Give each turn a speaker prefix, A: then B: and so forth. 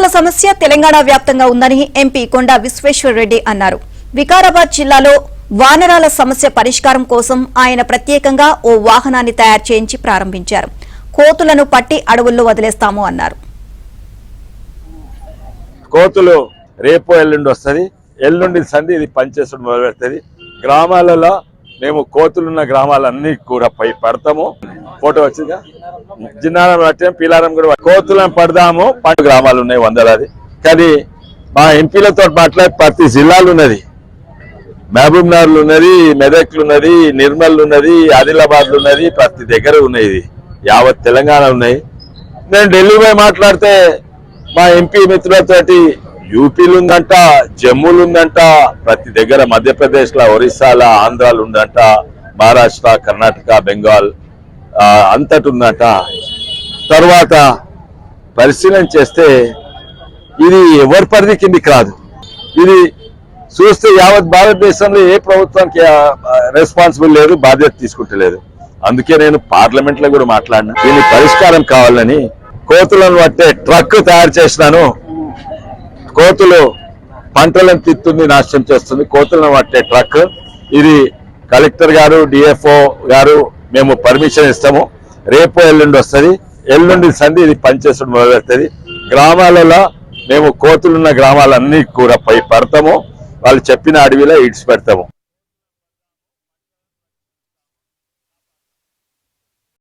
A: వానరాల సమస్య తెలంగాణ వ్యాప్తంగా ఉందని ఎంపీ కొండా విశ్వేశ్వరరెడ్డి అన్నారు. వికారాబాద్ జిల్లాలో వానరాల సమస్య పరిష్కారం కోసం ఆయన ప్రత్యేకంగా ఓ వాహనాన్ని తయారు చేయించి ప్రారంభించారు. కోతులను పట్టి అడవుల్లో వదిలేస్తాము అన్నారు.
B: కోతులు రేపు ఎల్లుండి వస్తుంది. ఎల్లుండి సంధి ఇది పనిచేసడం మొదలు పెడుతుంది. గ్రామాలలో మేము కోతులున్న గ్రామాలన్నీ కూడా పై పడతాము. ఫోటో వచ్చిందా? జిన్నారం పట్టాం, పీలారం కూడా కోతులను పడదాము. 12 గ్రామాలు ఉన్నాయి, 100. కానీ మా ఎంపీలతో మాట్లాడి ప్రతి జిల్లాలు ఉన్నది. మహబూబ్ నగర్లు ఉన్నది, మెదక్లు ఉన్నది, నిర్మల్ ఉన్నది, ఆదిలాబాద్లు ఉన్నది, ప్రతి దగ్గర ఉన్నాయి. యావత్ తెలంగాణ ఉన్నాయి. నేను ఢిల్లీ పోయి మాట్లాడితే మా ఎంపీ మిత్రులతోటి యూపీలు ఉందంట, జమ్మూలు ఉందంట, ప్రతి దగ్గర మధ్యప్రదేశ్ లో, ఒరిస్సాలో, ఆంధ్రాలు ఉందంట, మహారాష్ట్ర, కర్ణాటక, బెంగాల్ అంతటి ఉందంట. తర్వాత పరిశీలన చేస్తే ఇది ఎవరి పరిధి కిందికి రాదు. ఇది చూస్తే యావత్ భారతదేశంలో ఏ ప్రభుత్వానికి రెస్పాన్సిబుల్ లేదు, బాధ్యత తీసుకుంటలేదు. అందుకే నేను పార్లమెంట్ లో కూడా మాట్లాడినా. దీని పరిష్కారం కావాలని కోతులను పట్టే ట్రక్ తయారు చేసినాను. కోతులు పంటలను తిత్తుంది, నాశనం చేస్తుంది. కోతులను పట్టే ట్రక్ ఇది కలెక్టర్ గారు, డిఎఫ్ఓ గారు మేము పర్మిషన్ ఇస్తాము. రేపు ఎల్లుండి వస్తుంది. ఎల్లుండి సంధి ఇది పనిచేసడం మొదలు పెడుతుంది. గ్రామాలలో మేము కోతులున్న గ్రామాలన్నీ కూడా పై పడతాము. వాళ్ళు చెప్పిన అడవిలో ఇడిచి పెడతాము.